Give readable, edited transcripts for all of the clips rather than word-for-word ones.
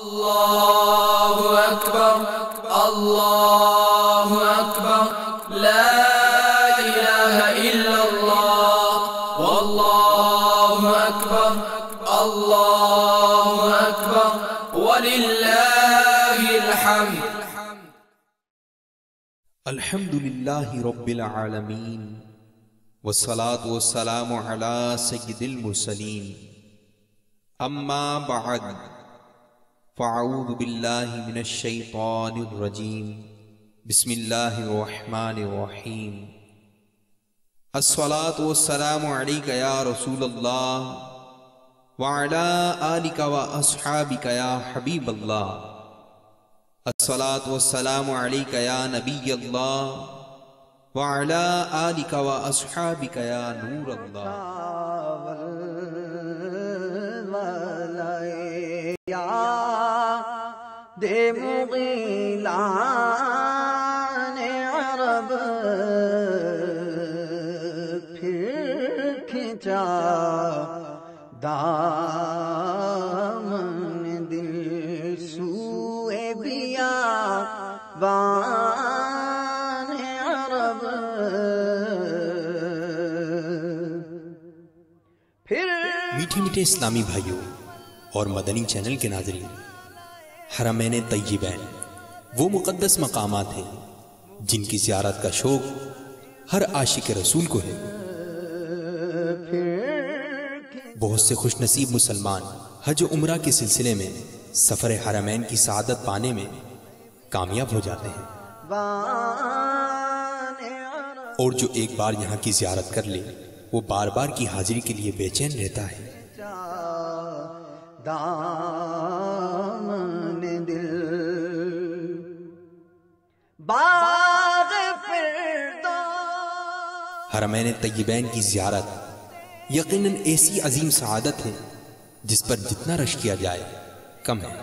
اللہ اکبر اللہ اکبر لا الہ الا اللہ واللہ اکبر اللہ اکبر وللہ الحمد۔ الحمدللہ رب العالمین والصلاة والسلام علی سید المرسلین، اما بعد فاعوذ باللہ من الشیطان الرجیم، بسم اللہ الرحمن الرحیم۔ الصلاة والسلام علیک یا رسول اللہ وعلی آلک واصحابک یا حبیب اللہ، الصلاة والسلام علیک یا نبی اللہ وعلی آلک واصحابک یا نور اللہ۔ دے مغیلان عرب پھر کھنچا دامن دل سوئے بیابان عرب پھر۔ میٹھے میٹھے اسلامی بھائیوں اور مدنی چینل کے ناظرین، حرمین طیبین وہ مقدس مقامات ہیں جن کی زیارت کا شوق ہر عاشق رسول کو ہے۔ بہت سے خوش نصیب مسلمان حج و عمرہ کے سلسلے میں سفر حرمین کی سعادت پانے میں کامیاب ہو جاتے ہیں، اور جو ایک بار یہاں کی زیارت کر لے وہ بار بار کی حاضری کے لیے بے چین رہتا ہے۔ دامن دل باغ فردوس۔ حرمین طیبین کی زیارت یقیناً ایسی عظیم سعادت ہے جس پر جتنا رش کیا جائے کم ہے۔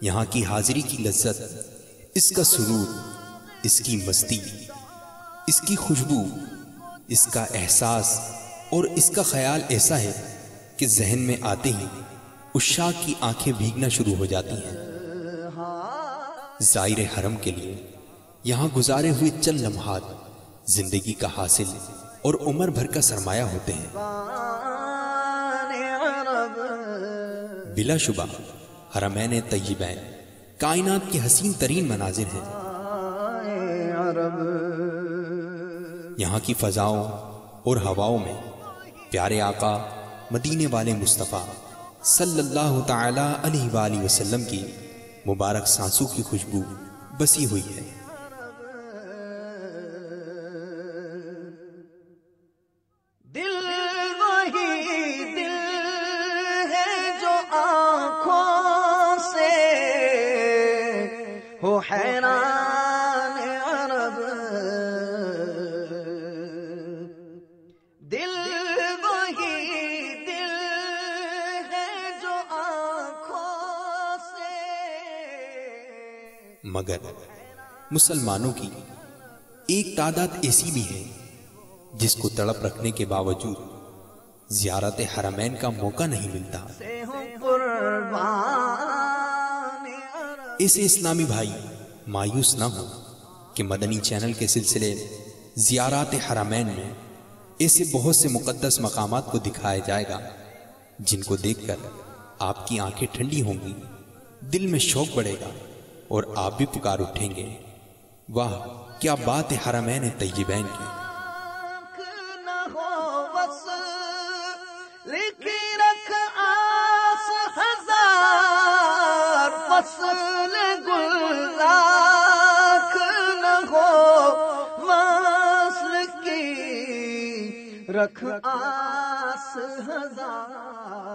یہاں کی حاضری کی لذت، اس کا سرور، اس کی مستی، اس کی خوشبو، اس کا احساس اور اس کا خیال ایسا ہے کہ ذہن میں آتے ہی عشاق کی آنکھیں بھیگنا شروع ہو جاتی ہیں۔ زائر حرم کے لیے یہاں گزارے ہوئے چند لمحات زندگی کا حاصل اور عمر بھر کا سرمایہ ہوتے ہیں۔ بلا شبہ حرمین طیبین کائنات کے حسین ترین مناظر ہیں۔ یہاں کی فضاؤں اور ہواؤں میں پیارے آقا مدینے والے مصطفیٰ صلی اللہ تعالی علیہ وآلہ وسلم کی مبارک سانسوں کی خوشبو بسی ہوئی ہے۔ دل وہی دل ہے جو آنکھوں سے ہو حیران عرب، دل وہی دل ہے جو آنکھوں سے۔ مگر مسلمانوں کی ایک تعداد ایسی بھی ہے جس کو تڑپ رکھنے کے باوجود زیارت حرمین کا موقع نہیں ملتا۔ ایسے اسلامی بھائی مایوس نہ ہو کہ مدنی چینل کے سلسلے زیارات حرمین میں ایسے بہت سے مقدس مقامات کو دکھایا جائے گا جن کو دیکھ کر آپ کی آنکھیں ٹھنڈی ہوں گی، دل میں شوق بڑھے گا اور آپ بھی پکار اٹھیں گے، واہ کیا بات ہے حرمین طیبین کی۔ فصل گل لاکھ نہ ہو وصل کی رکھ آس ہزار۔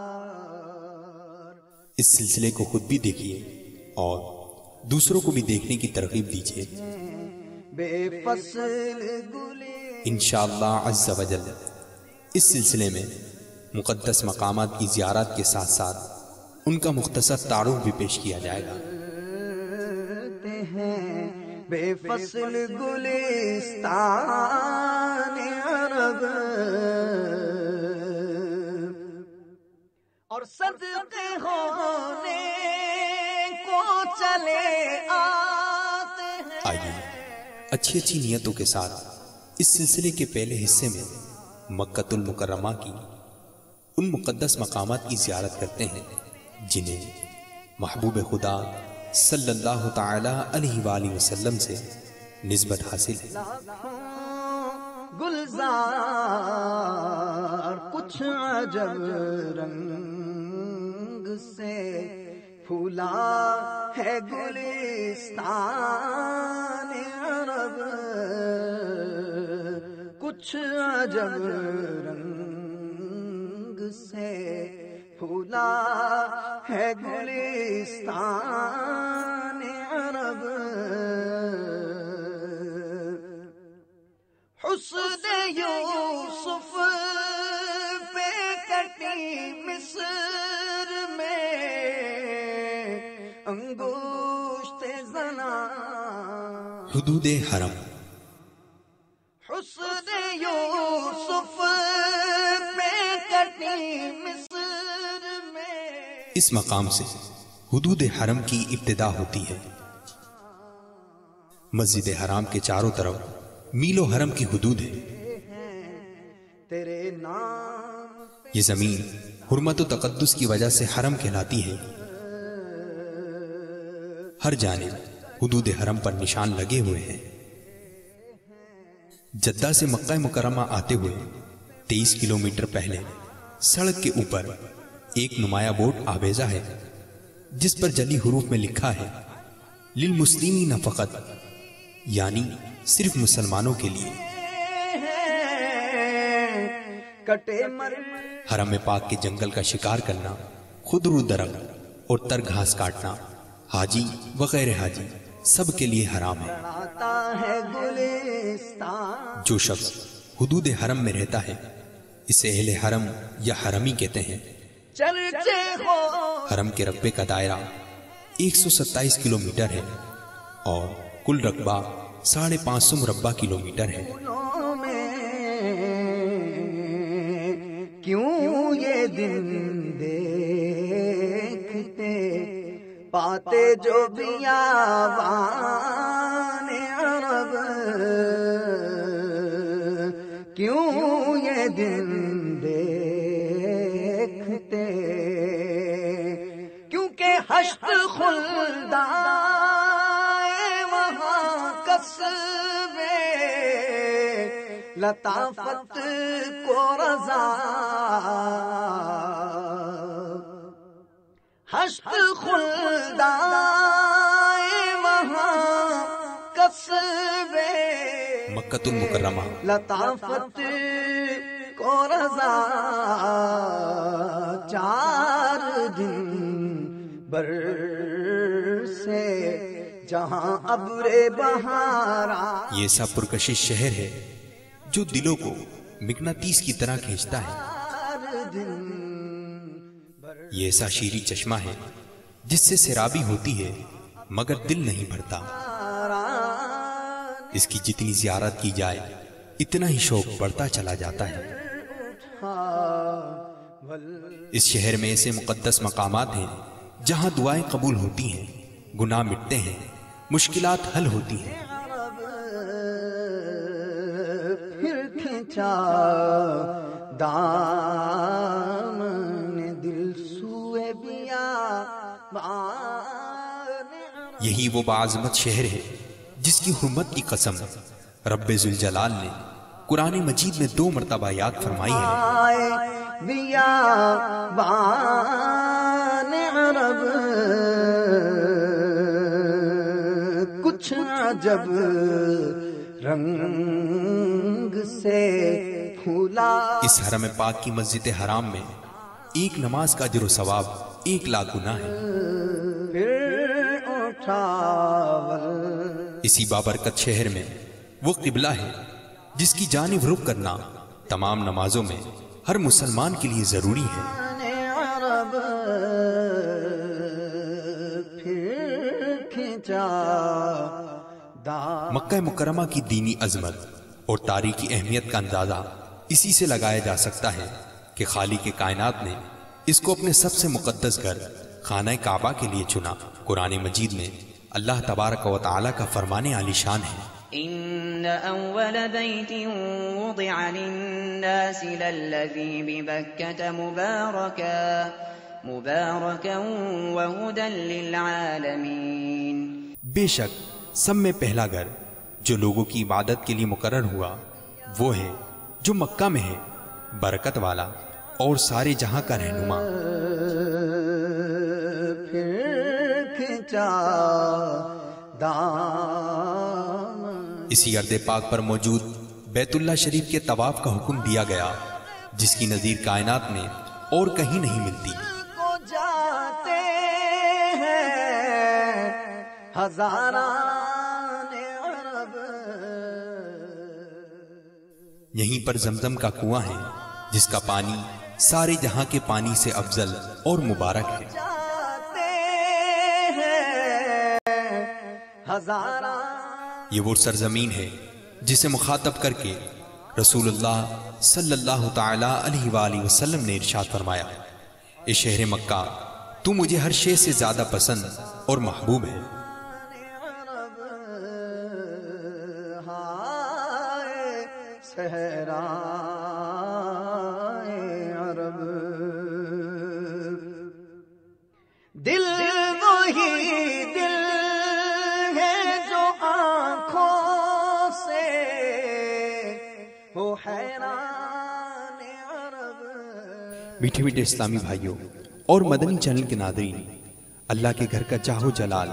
اس سلسلے کو خود بھی دیکھیے اور دوسروں کو بھی دیکھنے کی ترغیب دیجیے۔ بے فصل گلے انشاءاللہ عز و جل اس سلسلے میں مقدس مقامات کی زیارت کے ساتھ ساتھ ان کا مختصر تعارف بھی پیش کیا جائے گا۔ بے فصل گلستان عرب اور صدقے ہو چلے آتے ہیں. آئیے اچھی اچھی نیتوں کے ساتھ اس سلسلے کے پہلے حصے میں مکہ المکرمہ کی ان مقدس مقامات کی زیارت کرتے ہیں جنہیں محبوب خدا صلی اللہ تعالی علیہ وآلہ وسلم سے نسبت حاصل ہے. گلزار کچھ عجب رنگ سے پھولا ہے گلستان عرب. کچھ عجب رنگ سے پھولا ہے گلستان عرب. حسن یوسف پہ کٹی مصر میں انگشت زنا. حدود حرم. حسن یوسف پہ کٹی مصر میں. اس مقام سے حدود حرم کی ابتدا ہوتی ہے. مسجد حرام کے چاروں طرف میل و حرم کی حدود ہے. تیرے نام یہ زمین حرمت و تقدس کی وجہ سے حرم کہلاتی ہے. ہر جانب حدود حرم پر نشان لگے ہوئے ہیں. جدہ سے مکہ مکرمہ آتے ہوئے 23 کلومیٹر پہلے سڑک کے اوپر ایک نمایاں بورڈ آویزہ ہے جس پر جلی حروف میں لکھا ہے للمسلمین فقط، یعنی صرف مسلمانوں کے لیے. کٹے مر حرم پاک کے جنگل کا شکار کرنا، خضر درخت اور تر گھاس کاٹنا حاجی وغیر حاجی سب کے لیے حرام ہے. آتا ہے گلستان. جو شخص حدود حرم میں رہتا ہے اسے اہل حرم یا حرمی کہتے ہیں. چرچے ہو حرم کے رقبے کا دائرہ 127 کلومیٹر ہے اور کل رقبہ 550 مربع کلومیٹر ہے. پھولوں میں کیوں یہ دن دیکھتے پاتے جو بیابان عرب. کیوں یہ دن دیکھتے کیونکہ حشر خلدائے وہاں قصبے لطافت کو رضا. حشر خلدائے وہاں قصبے مکہ المکرمہ لطافت کو رضا. 4 دن برسے جہاں ابر بہارا. یہ ایسا پرکشش شہر ہے جو دلوں کو مغناطیس کی طرح کھینچتا ہے. 4 دن یہ ایسا شیریں چشمہ ہے جس سے سیرابی ہوتی ہے مگر دل نہیں بھرتا. اس کی جتنی زیارت کی جائے اتنا ہی شوق بڑھتا چلا جاتا ہے. اس شہر میں ایسے مقدس مقامات ہیں جہاں دعائیں قبول ہوتی ہیں، گناہ مٹتے ہیں، مشکلات حل ہوتی ہیں. پھر کھینچا دامن دل سوئے بیابان. یہی وہ باعظمت شہر ہے جس کی حرمت کی قسم رب ذوالجلال نے قرآن مجید میں 2 مرتبہ یاد فرمائی ہے. بیابان عرب کچھ عجب رنگ سے پھولا. اس حرم پاک کی مسجد حرام میں ایک نماز کا اجر و ثواب 1 لاکھ گنا ہے. پھر اٹھا اسی بابرکت شہر میں وہ قبلہ ہے جس کی جانب رخ کرنا تمام نمازوں میں ہر مسلمان کے لیے ضروری ہے. عرب پھر کھینچا مکہ مکرمہ کی دینی عظمت اور تاریخی اہمیت کا اندازہ اسی سے لگایا جا سکتا ہے کہ خالق کائنات نے اس کو اپنے سب سے مقدس گھر خانہ کعبہ کے لیے چنا۔ قرآن مجید میں اللہ تبارک و تعالیٰ کا فرمان عالی شان ہے، إن أول بيت وضع للناس للذي ببكة مباركا وهدى للعالمين۔ بے شک سب میں پہلا گھر جو لوگوں کی عبادت کے لیے مقرر ہوا وہ ہے جو مکہ میں ہے، برکت والا اور سارے جہاں کا رہنما۔ پھر کھینچا دامن، اسی ارض پاک پر موجود بیت اللہ شریف کے طواف کا حکم دیا گیا، جس کی نظیر کائنات میں اور کہیں نہیں ملتی۔ کو جاتے ہیں ہزاران عرب، یہیں پر زمزم کا کنواں ہے جس کا پانی سارے جہاں کے پانی سے افضل اور مبارک ہے۔ جاتے ہیں ہزاران، یہ وہ سرزمین ہے جسے مخاطب کر کے رسول اللہ صلی اللہ تعالی علیہ وآلہ وسلم نے ارشاد فرمایا، اے شہر مکہ تو مجھے ہر شے سے زیادہ پسند اور محبوب ہے۔ ہائے صحرائے عرب، دل وہی دل ہے جو آنکھوں سے ہو حیران عرب۔ میٹھے میٹھے اسلامی بھائیوں اور مدنی چینل کے ناظرین، اللہ کے گھر کا چاہو جلال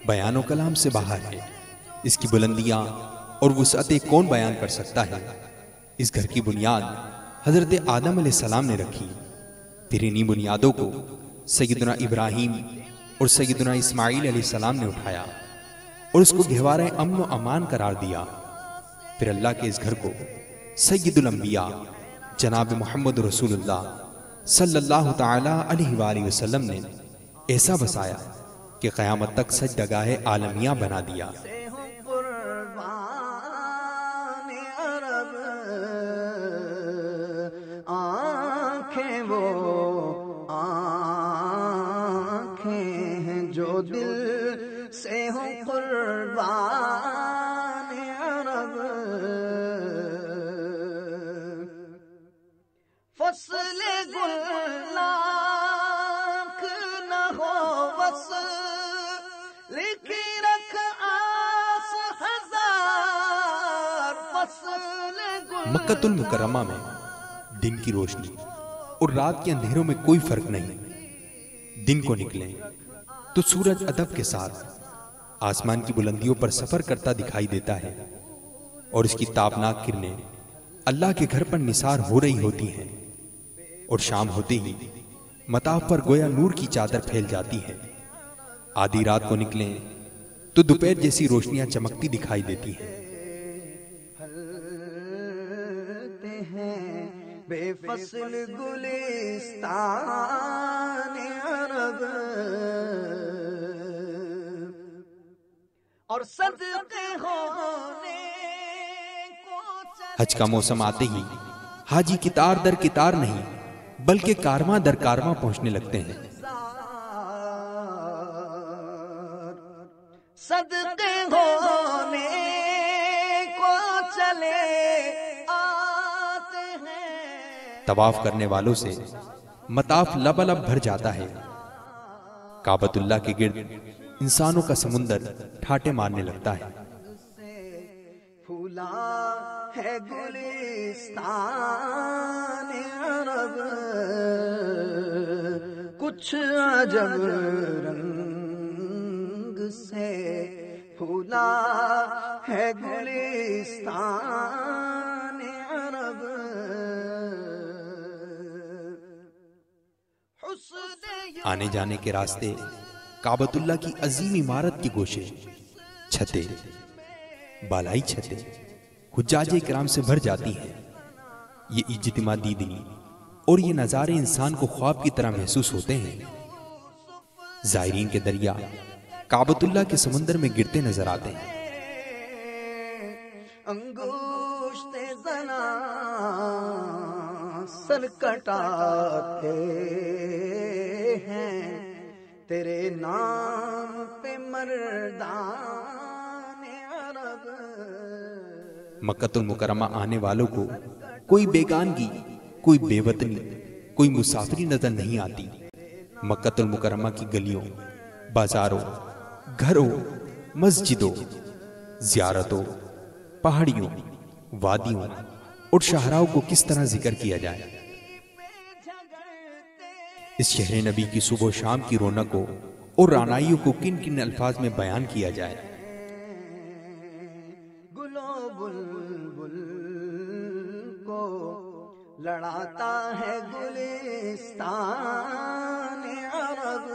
بیان و کلام سے باہر ہے، اس کی بلندیاں اور وسعتیں کون بیان کر سکتا ہے؟ اس گھر کی بنیاد حضرت آدم علیہ السلام نے رکھی، پھر انہی بنیادوں کو سیدنا ابراہیم اور سیدنا اسماعیل علیہ السلام نے اٹھایا اور اس کو گہوارہ امن و امان قرار دیا۔ پھر اللہ کے اس گھر کو سید الانبیاء جناب محمد رسول اللہ صلی اللہ تعالی علیہ وآلہ وسلم نے ایسا بسایا کہ قیامت تک سجدگاہ عالمیہ بنا دیا۔ قربان عرب، آنکھیں وہ آنکھیں ہیں جو دل سے ہوں قربان عرب، فصل گل لاکھ نہ ہو وصل کی رکھ آس ہزار، فصل گل مکۃ المکرمہ میں دن کی روشنی اور رات کے اندھیروں میں کوئی فرق نہیں۔ دن کو نکلیں تو سورج ادب کے ساتھ آسمان کی بلندیوں پر سفر کرتا دکھائی دیتا ہے، اور اس کی تابناک کرنیں اللہ کے گھر پر نثار ہو رہی ہوتی ہیں، اور شام ہوتے ہی مطاف پر گویا نور کی چادر پھیل جاتی ہے۔ آدھی رات کو نکلیں تو دوپہر جیسی روشنیاں چمکتی دکھائی دیتی ہیں۔ پھلتے ہیں بے فصل گلستان عرب، اور صدقے ہونے کو حج کا موسم آتے ہی حاجی کتار در کتار نہیں بلکہ کارواں در کارواں پہنچنے لگتے ہیں۔ صدقے ہونے کو چلے آتے ہیں، طواف کرنے والوں سے مطاف لبالب بھر جاتا ہے۔ کعبۃ اللہ کے گرد انسانوں کا سمندر ٹھاٹے مارنے لگتا ہے۔ پھولا ہے گلستان عرب، کچھ عجب رنگ سے پھولا ہے گلستان عرب، آنے جانے کے راستے کعبۃ اللہ کی عظیم عمارت کی گوشے، چھتیں، بالائی چھتیں حجاج کرام سے بھر جاتی ہیں۔ یہ اجتماع دیدنی اور یہ نظارے انسان کو خواب کی طرح محسوس ہوتے ہیں۔ زائرین کے دریا کعبۃ اللہ کے سمندر میں گرتے نظر آتے ہیں۔ انگوشت زنا سر کٹاتے ہیں، تیرے نام پہ مردان عرب. مکہ المکرمہ آنے والوں کو کوئی بیگانگی، کوئی بے وطنی، کوئی مسافری نظر نہیں آتی. مکہ المکرمہ کی گلیوں، بازاروں، گھروں، مسجدوں، زیارتوں، پہاڑیوں، وادیوں اور شاہراہوں کو کس طرح ذکر کیا جائے. اس شہر نبی کی صبح و شام کی رونقوں اور رعنائیوں کو کن کن الفاظ میں بیان کیا جائے. گلو بلبل کو لڑاتا ہے گلستان عرب.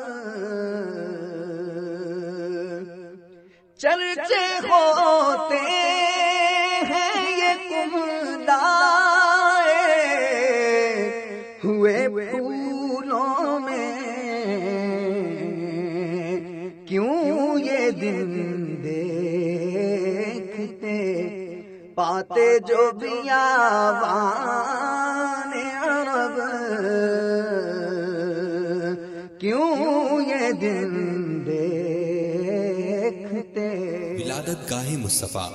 چرچے ہوتے ہیں یہ کملائے ہوئے پھولوں میں. کیوں یہ دن دیکھتے پاتے جو بیابان عرب. کیوں یہ دن دیکھتے. ولادت گاہ مصطفیٰ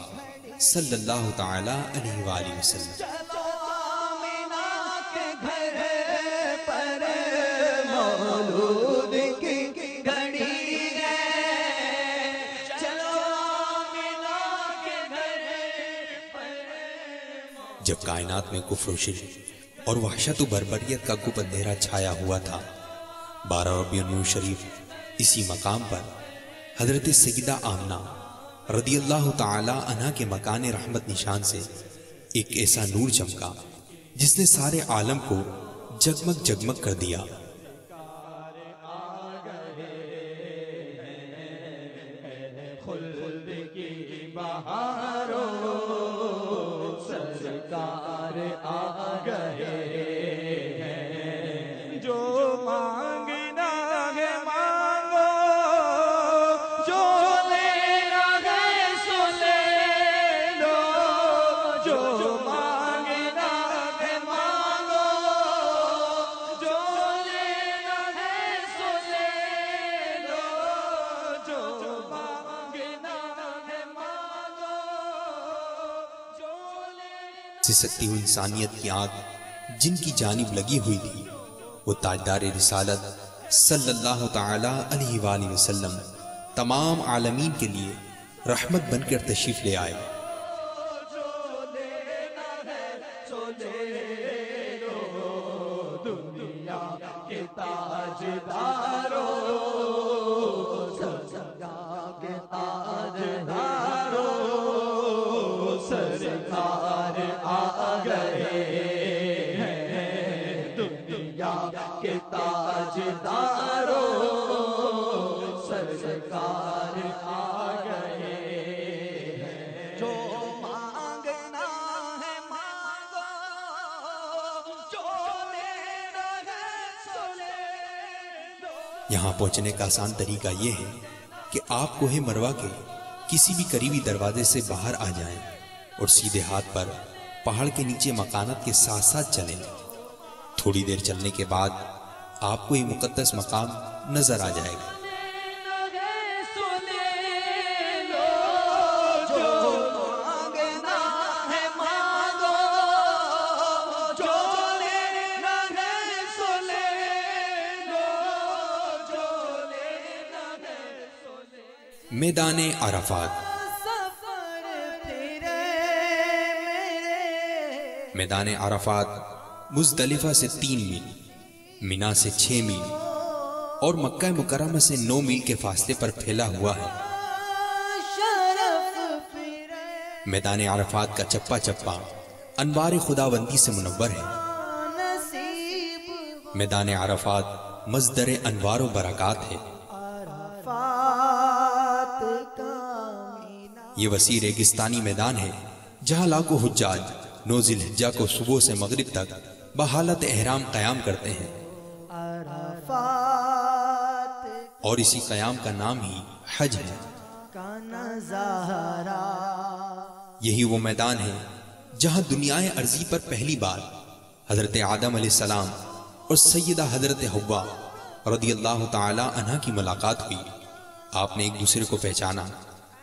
صلی اللہ تعالی علیہ وآلہ وسلم. جب کائنات میں کفر و شرک اور وحشت و بربریت کا گپ اندھیرا چھایا ہوا تھا، 12 ربیع الاول شریف اسی مقام پر حضرت سیدہ آمنہ رضی اللہ تعالی عنہ کے مکان رحمت نشان سے ایک ایسا نور چمکا جس نے سارے عالم کو جگمگ جگمگ کر دیا. سسکتی ہوئی انسانیت کی آنکھ جن کی جانب لگی ہوئی تھی، وہ تاجدار رسالت صلی اللہ تعالی علیہ وآلہ وسلم تمام عالمین کے لیے رحمت بن کر تشریف لے آئے. یہاں پہنچنے کا آسان طریقہ یہ ہے کہ آپ کوہ مروہ کے کسی بھی قریبی دروازے سے باہر آ جائیں اور سیدھے ہاتھ پر پہاڑ کے نیچے مکانات کے ساتھ ساتھ چلیں. تھوڑی دیر چلنے کے بعد آپ کو یہ مقدس مقام نظر آ جائے گا. میدان عرفات. میدان عرفات مزدلفہ سے 3 میل، مینا سے 6 میل اور مکہ مکرمہ سے 9 میل کے فاصلے پر پھیلا ہوا ہے. میدان عرفات کا چپا چپا انوار خداوندی سے منور ہے. میدان عرفات مصدر انوار و برکات ہے. یہ وسیع ریگستانی میدان ہے جہاں لاکھوں حجاج 9 ذی الحجہ کو صبح سے مغرب تک بحالت احرام قیام کرتے ہیں، اور اسی قیام کا نام ہی حج ہے. یہی وہ میدان ہے جہاں دنیائے ارضی پر پہلی بار حضرت آدم علیہ السلام اور سیدہ حضرت حوا رضی اللہ تعالی عنہ کی ملاقات ہوئی۔ آپ نے ایک دوسرے کو پہچانا۔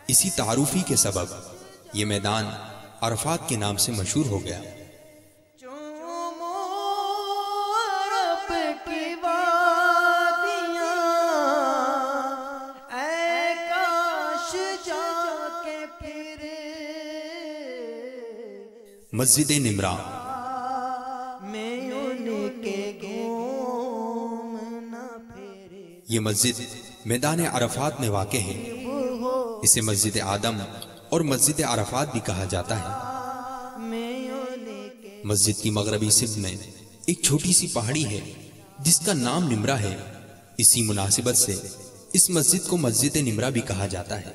اسی تعارفی کے سبب یہ میدان عرفات کے نام سے مشہور ہو گیا۔ مسجد نمرہ یہ مسجد میدان عرفات میں واقع ہے۔ اسے مسجد آدم اور مسجد عرفات بھی کہا جاتا ہے۔ مسجد کی مغربی سمت میں ایک چھوٹی سی پہاڑی ہے جس کا نام نمرہ ہے۔ اسی مناسبت سے اس مسجد کو مسجد نمرہ بھی کہا جاتا ہے۔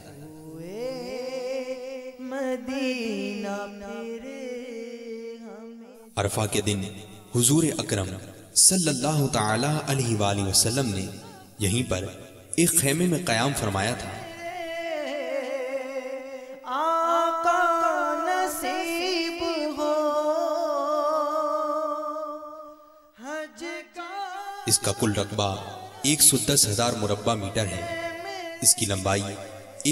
عرفہ کے دن حضور اکرم صلی اللہ تعالی علیہ وآلہ وسلم نے یہیں پر ایک خیمے میں قیام فرمایا تھا۔ اس کا کل رقبہ 110,000 مربع میٹر ہے۔ اس کی لمبائی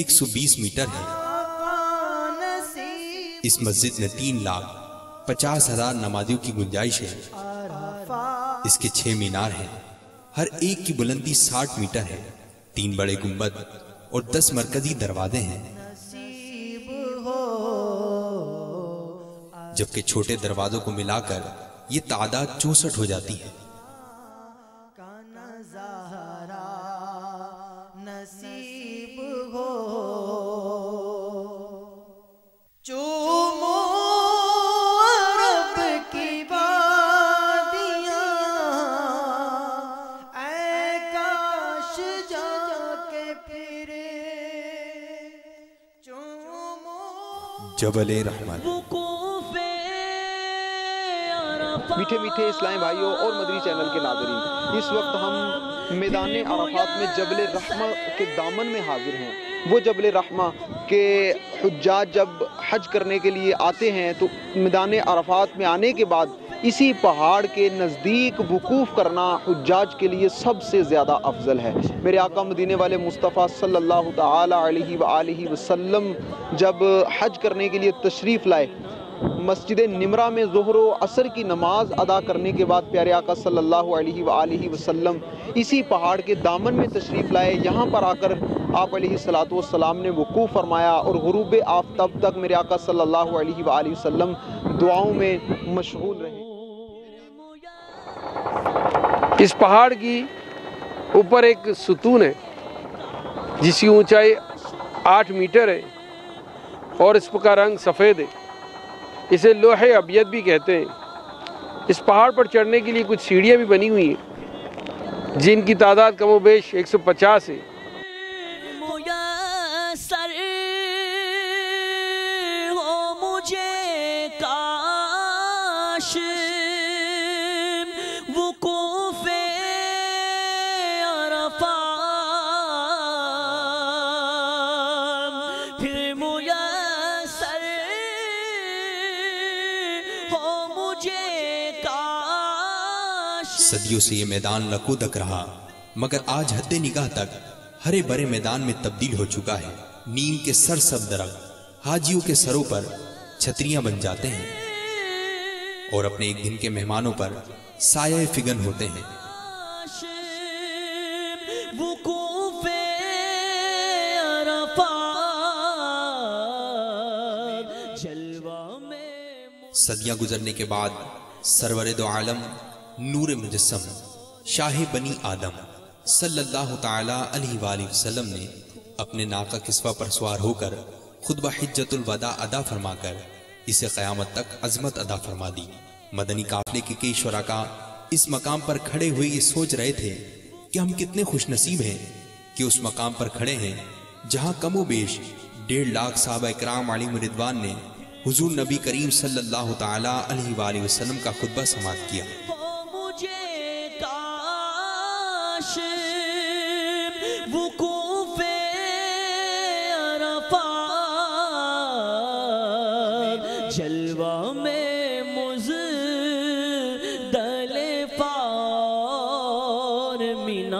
120 میٹر ہے۔ اس مسجد میں 3,50,000 نمازیوں کی گنجائش ہے۔ اس کے 6 مینار ہیں، ہر ایک کی بلندی 60 میٹر ہے۔ 3 بڑے گنبد اور 10 مرکزی دروازے ہیں، جبکہ چھوٹے دروازوں کو ملا کر یہ تعداد 64 ہو جاتی ہے۔ جبل رحمت۔ میٹھے میٹھے اسلامی بھائیوں اور مدری چینل کے ناظرین، اس وقت ہم میدان عرفات میں جبل رحمہ کے دامن میں حاضر ہیں۔ وہ جبل رحمہ کے حجاج جب حج کرنے کے لیے آتے ہیں تو میدان عرفات میں آنے کے بعد اسی پہاڑ کے نزدیک وقوف کرنا حجاج کے لیے سب سے زیادہ افضل ہے۔ میرے آقا مدینے والے مصطفیٰ صلی اللہ تعالی علیہ وآلہ وسلم جب حج کرنے کے لیے تشریف لائے، مسجد نمرہ میں ظہر و عصر کی نماز ادا کرنے کے بعد پیارے آقا صلی اللہ علیہ وآلہ وسلم اسی پہاڑ کے دامن میں تشریف لائے۔ یہاں پر آ کر آپ علیہ السلام نے وقوف فرمایا اور غروب آفتاب تک میرے آقا صلی اللہ علیہ وآلہ وسلم دعاؤں میں مشغول رہے۔ اس پہاڑ کی اوپر ایک ستون ہے جس کی اونچائی 8 میٹر ہے اور اس کا رنگ سفید ہے۔ اسے لوح ابیض بھی کہتے ہیں۔ اس پہاڑ پر چڑھنے کے لیے کچھ سیڑھیاں بھی بنی ہوئی ہیں جن کی تعداد کم و بیش 150 ہے۔ صدیوں سے یہ میدان لکودک رہا، مگر آج حد نگاہ تک ہرے برے میدان میں تبدیل ہو چکا ہے۔ نیم کے سرسبز درخت حاجیوں کے سروں پر چھتریاں بن جاتے ہیں اور اپنے ایک دن کے مہمانوں پر سایہ فگن ہوتے ہیں۔ صدیاں گزرنے کے بعد سرور دو عالم نور مجسم شاہ بنی آدم صلی اللہ تعالی علیہ وآلہ وسلم نے اپنے ناقہ کسوہ پر سوار ہو کر خطبہ حجت الوداع ادا فرما کر اسے قیامت تک عظمت ادا فرما دی۔ مدنی قافلے کے کئی شرکاء اس مقام پر کھڑے ہوئے یہ سوچ رہے تھے کہ ہم کتنے خوش نصیب ہیں کہ اس مقام پر کھڑے ہیں جہاں کم و بیش 1.5 لاکھ صحابہ اکرام علیہم رضوان نے حضور نبی کریم صلی اللہ تعالی علیہ وآلہ وسلم کا خطبہ سماعت کیا۔ وقوف عرفات جلوہ میں مزدلفہ اور منہ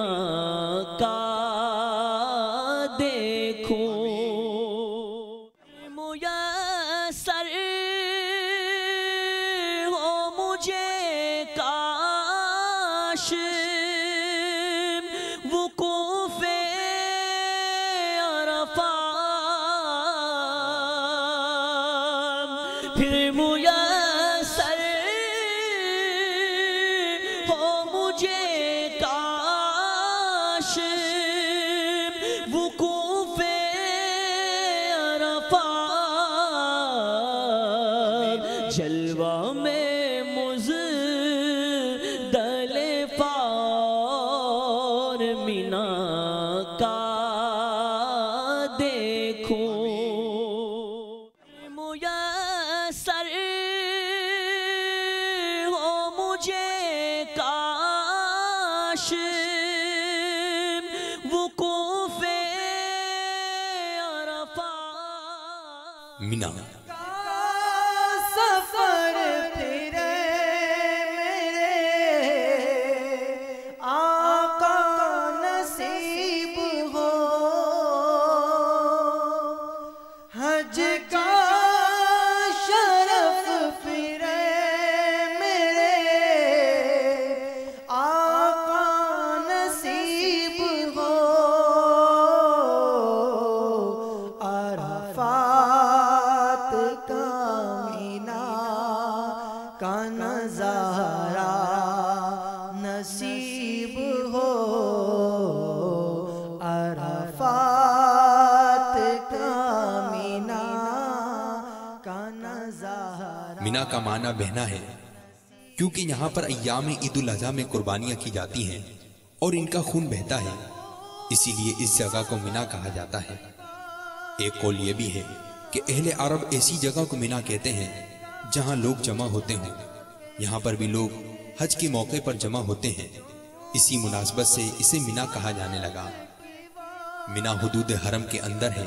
دیکھوں میسر ہو مجھے کاش وقوف عرفات پھر میسر ہو مجھے کاش وقوف عرفات جلوہ میں مزدلفہ اور مینا کا دیکھوں میسر ہو مجھے کاش وقوف عرفات مینا سفر پھرے میرے آقا نصیب ہو حج کا شرف پھرے میرے آقا نصیب ہو عرفات کا مینا کا نظارہ نصیب ہو عرفات کا مینا کا نظارہ مینا کا معنی بہنا ہے کیونکہ یہاں پر ایام عید الاضحیٰ میں قربانیاں کی جاتی ہیں اور ان کا خون بہتا ہے، اسی لیے اس جگہ کو مینا کہا جاتا ہے۔ ایک قول یہ بھی ہے کہ اہل عرب ایسی جگہ کو مینا کہتے ہیں جہاں لوگ جمع ہوتے ہوں۔ یہاں پر بھی لوگ حج کے موقع پر جمع ہوتے ہیں، اسی مناسبت سے اسے مینا کہا جانے لگا۔ مینا حدود حرم کے اندر ہے،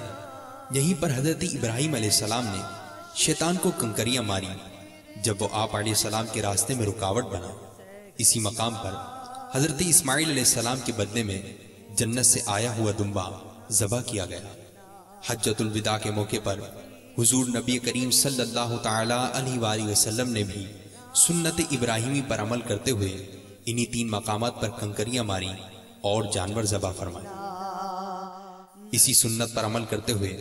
یہیں پر حضرت ابراہیم علیہ السلام نے شیطان کو کنکریاں ماری جب وہ آپ علیہ السلام کے راستے میں رکاوٹ بنا۔ اسی مقام پر حضرت اسماعیل علیہ السلام کے بدلے میں جنت سے آیا ہوا دمبا ذبح کیا گیا۔ حجۃ الوداع کے موقع پر حضور نبی کریم صلی اللہ تعالی علیہ وآلہ وسلم نے بھی سنت ابراہیمی پر عمل کرتے ہوئے انہی 3 مقامات پر کنکریاں ماری اور جانور ذبح فرمائے۔ اسی سنت پر عمل کرتے ہوئے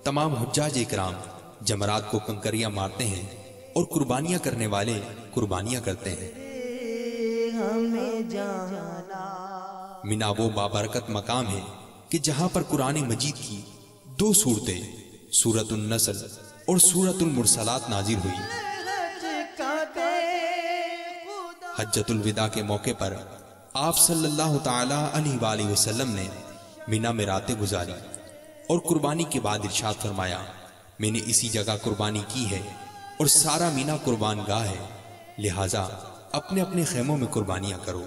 تمام حجاج اکرام جمرات کو کنکریاں مارتے ہیں اور قربانیاں کرنے والے قربانیاں کرتے ہیں۔ ہمیں جانا مینا وہ بابرکت مقام ہے کہ جہاں پر قرآن مجید کی 2 صورتیں سورۃ النصر اور سورۃ المرسلات نازل ہوئی۔ حجۃ الوداع کے موقع پر آپ صلی اللہ تعالی علیہ وآلہ وسلم نے مینا میں راتیں گزاری اور قربانی کے بعد ارشاد فرمایا، میں نے اسی جگہ قربانی کی ہے اور سارا مینا قربان گاہ ہے، لہٰذا اپنے اپنے خیموں میں قربانیاں کرو۔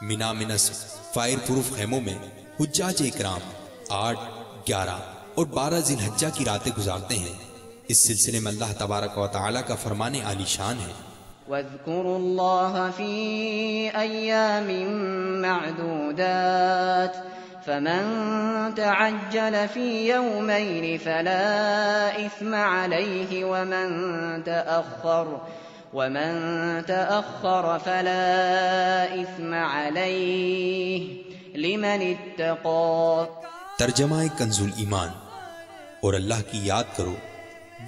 مینا میں نصب فائر پروف خیموں میں حجاج اکرام 8، 11 اور 12 ذی الحجہ کی راتیں گزارتے ہیں۔ اس سلسلے میں اللہ تبارک و تعالیٰ کا فرمان عالی شان ہے، واذكروا الله في أيام معدودات فمن تعجل في يومين فلا إثم عليه ومن تأخر فلا إثم عليه لمن اتقى۔ ترجمہ کنز الایمان۔ اور اللہ کی یاد کرو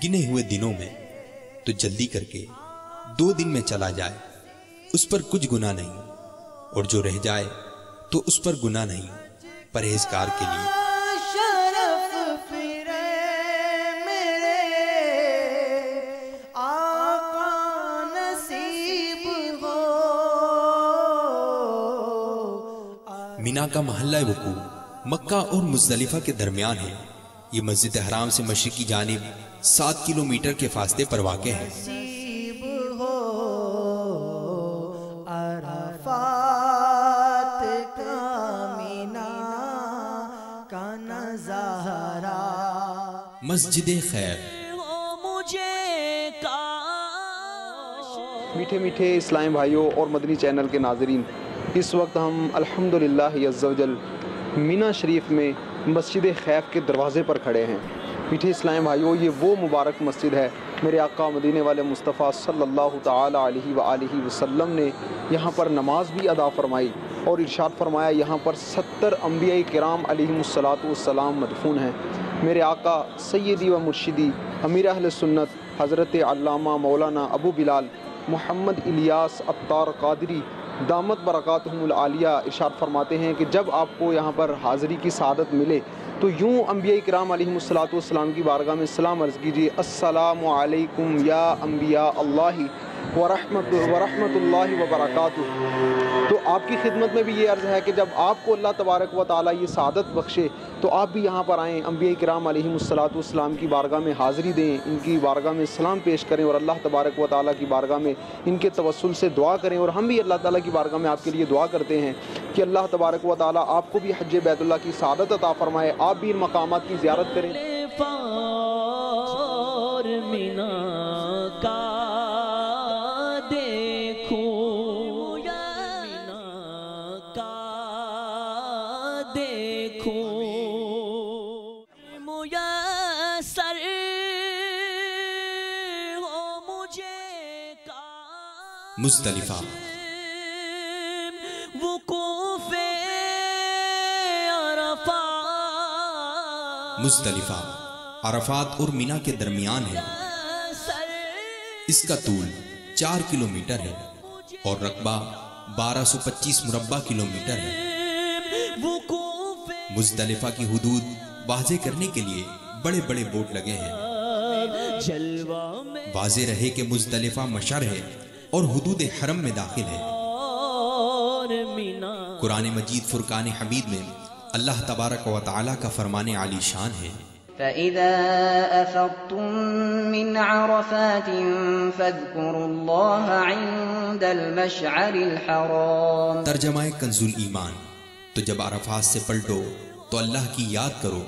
گنے ہوئے دنوں میں تو جلدی کر کے 2 دن میں چلا جائے، اس پر کچھ گناہ نہیں، اور جو رہ جائے تو اس پر گناہ نہیں، پرہیزگار کے لیے۔ شرف پھرے میرے آقا نصیب ہو۔ مینا کا محلہ وقوع مکہ اور مزدلفہ کے درمیان ہے۔ یہ مسجد حرام سے مشرقی جانب 7 کلومیٹر کے فاصلے پر واقع ہے۔ نصیب ہو عرفات کا مینا کا نظارہ۔ مسجد خیر۔ میٹھے میٹھے اسلام بھائیوں اور مدنی چینل کے ناظرین، اس وقت ہم الحمدللہ عز و جل مینا شریف میں مسجد خیف کے دروازے پر کھڑے ہیں۔ میٹھے اسلام بھائیوں، یہ وہ مبارک مسجد ہے، میرے آقا مدینے والے مصطفیٰ صلی اللہ تعالی علیہ وآلہ وسلم نے یہاں پر نماز بھی ادا فرمائی اور ارشاد فرمایا یہاں پر 70 انبیاء کرام علیہم الصلاۃ مدفون ہیں۔ میرے آقا سیدی و مرشدی امیر اہل سنت حضرت علامہ مولانا ابو بلال محمد الیاس عطار قادری دامت برکاتہم العالیہ ارشاد فرماتے ہیں کہ جب آپ کو یہاں پر حاضری کی سعادت ملے تو یوں انبیاء کرام علیہم الصلاۃ کی بارگاہ میں سلام عرض کیجیے، السلام علیکم یا انبیاء اللہ ورحمت اللہ وبرکاتہ۔ تو آپ کی خدمت میں بھی یہ عرض ہے کہ جب آپ کو اللہ تبارک و تعالیٰ یہ سعادت بخشے تو آپ بھی یہاں پر آئیں، انبیاء کرام علیہم الصلاۃ کی بارگاہ میں حاضری دیں، ان کی بارگاہ میں سلام پیش کریں اور اللہ تبارک و تعالیٰ کی بارگاہ میں ان کے توسل سے دعا کریں۔ اور ہم بھی اللہ تعالیٰ کی بارگاہ میں آپ کے لیے دعا کرتے ہیں کہ اللہ تبارک و تعالیٰ آپ کو بھی حج بیت اللہ کی سعادت عطا فرمائے، آپ بھی ان مقامات کی زیارت کریں۔ مزدلفہ وقوف عرفات، مزدلفہ عرفات اور مینا کے درمیان ہے۔ اس کا طول 4 کلومیٹر ہے اور رقبہ 1225 مربع کلومیٹر ہے۔ مزدلفہ کی حدود واضح کرنے کے لیے بڑے بڑے بورڈ لگے ہیں۔ واضح رہے کہ مزدلفہ مشعر ہے اور حدود حرم میں داخل ہے۔ قرآن مجید فرقان حمید میں اللہ تبارک و تعالیٰ کا فرمان عالی شان ہے، فَإِذَا أَفَضْتُم مِّنْ عَرَفَاتٍ فَاذْكُرُوا اللَّهَ عِندَ الْمَشْعَرِ الْحَرَامِ۔ ترجمہ کنز الایمان، تو جب عرفات سے پلٹو تو اللہ کی یاد کرو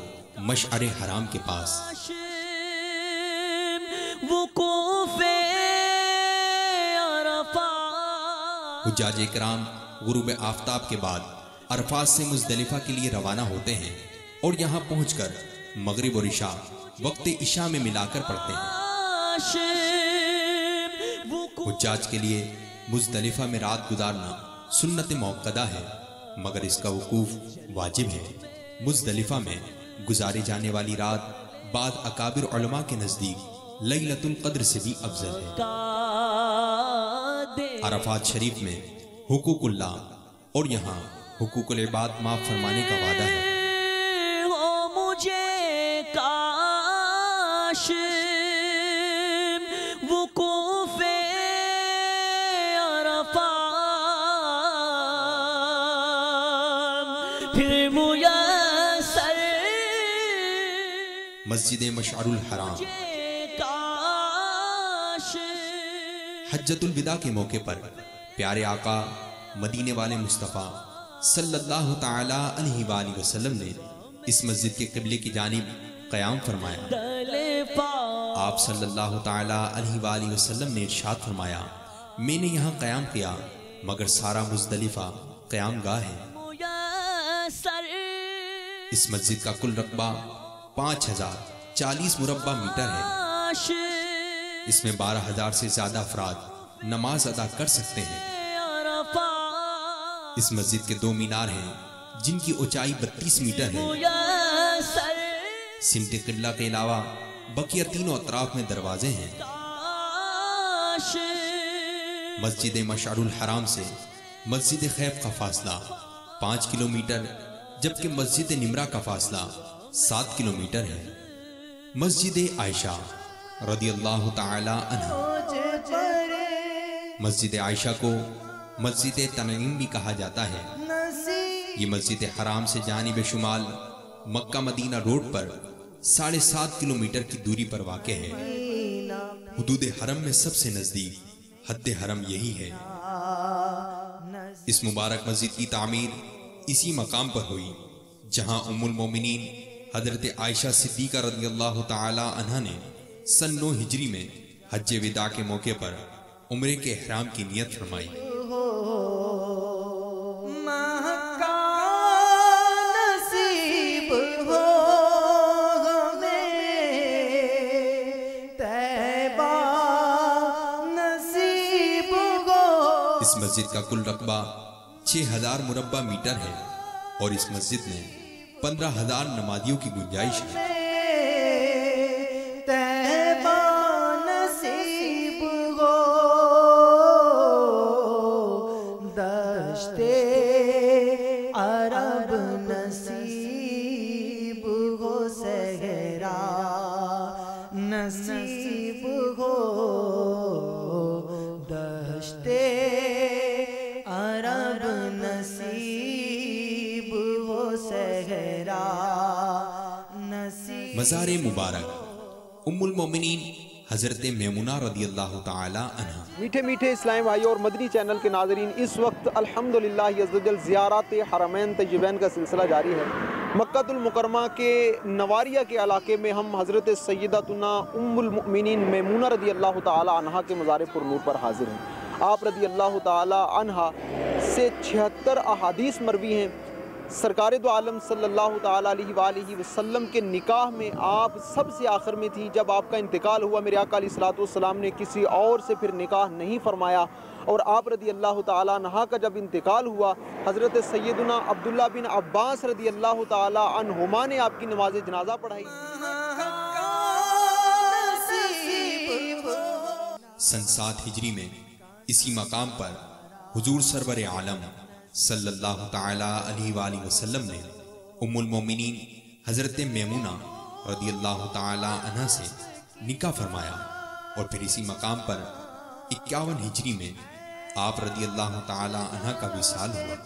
مشعر حرام کے پاس۔ حجاج کرام غروب آفتاب کے بعد عرفات سے مزدلفہ کے لیے روانہ ہوتے ہیں اور یہاں پہنچ کر مغرب اور عشاء وقت عشاء میں ملا کر پڑھتے ہیں۔ حجاج کے لیے مزدلفہ میں رات گزارنا سنت موقدہ ہے، مگر اس کا وقوف واجب ہے۔ مزدلفہ میں گزاری جانے والی رات بعض اکابر علماء کے نزدیک لیلۃ القدر سے بھی افضل ہے۔ عرفات شریف میں حقوق اللہ اور یہاں حقوق العباد معاف فرمانے کا وعدہ ہے۔ مجھے کاش وقوف عرفات پھر میسر، مسجد مشعر الحرام۔ حجۃ الوداع کے موقع پر پیارے آقا مدینے والے مصطفیٰ صلی اللہ تعالی علیہ وآلہ وسلم نے اس مسجد کے قبلے کی جانب قیام فرمایا۔ آپ صلی اللہ تعالی علیہ وآلہ وسلم نے ارشاد فرمایا، میں نے یہاں قیام کیا مگر سارا مزدلفہ قیام گاہ ہے۔ اس مسجد کا کل رقبہ 5040 مربع میٹر ہے۔ اس میں 12,000 سے زیادہ افراد نماز ادا کر سکتے ہیں۔ اس مسجد کے 2 مینار ہیں جن کی اونچائی 32 میٹر ہے۔ سمت قبلہ کے علاوہ بقیہ تینوں اطراف میں دروازے ہیں۔ مسجد مشعر الحرام سے مسجد خیف کا فاصلہ 5 کلومیٹر جبکہ مسجد نمرہ کا فاصلہ 7 کلومیٹر ہے۔ مسجد عائشہ رضی اللہ تعالی عنہ، مسجد عائشہ کو مسجد تنعیم بھی کہا جاتا ہے۔ یہ مسجد حرام سے جانب شمال مکہ مدینہ روڈ پر 7.5 کلومیٹر کی دوری پر واقع ہے۔ حدود حرم میں سب سے نزدیک حد حرم یہی ہے۔ اس مبارک مسجد کی تعمیر اسی مقام پر ہوئی جہاں ام المومنین حضرت عائشہ صدیقہ رضی اللہ تعالی عنہ نے سن 9 ہجری میں حج وداع کے موقع پر عمرے کے احرام کی نیت فرمائی۔ نصیب ہو مسجد کا کل رقبہ 6000 مربع میٹر ہے اور اس مسجد میں 15,000 نمازیوں کی گنجائش ہے۔ طیبہ نصیب ہو دشت عرب نصیب ہو صحرا نصیب ہو دشت عرب نصیب ہو صحرا نصیب۔ مزار مبارک ام المومنین حضرت میمونہ رضی اللہ تعالی عنہ۔ میٹھے میٹھے اسلام بھائیوں اور مدنی چینل کے ناظرین، اس وقت الحمدللہ عز و جل زیارات حرمین طیبین کا سلسلہ جاری ہے۔ مکہ المکرمہ کے نواریہ کے علاقے میں ہم حضرت سیدتنا ام المؤمنین میمونہ رضی اللہ تعالی عنہ کے مزار پر نور پر حاضر ہیں۔ آپ رضی اللہ تعالی عنہ سے 76 احادیث مروی ہیں۔ سرکار دو عالم صلی اللہ تعالیٰ علیہ وآلہ وسلم کے نکاح میں آپ سب سے آخر میں تھیں۔ جب آپ کا انتقال ہوا میرے آقا علیہ السلام نے کسی اور سے پھر نکاح نہیں فرمایا، اور آپ رضی اللہ تعالیٰ عنہ کا جب انتقال ہوا، حضرت سیدنا عبداللہ بن عباس رضی اللہ تعالیٰ عنہما نے آپ کی نماز جنازہ پڑھائی۔ سن 7 ہجری میں اسی مقام پر حضور سرور عالم صلی اللہ تعالی علیہ وآلہ وسلم نے ام المومنین حضرت میمونہ رضی اللہ تعالی عنہ سے نکاح فرمایا، اور پھر اسی مقام پر 51 ہجری میں آپ رضی اللہ تعالی عنہ کا وصال ہوا۔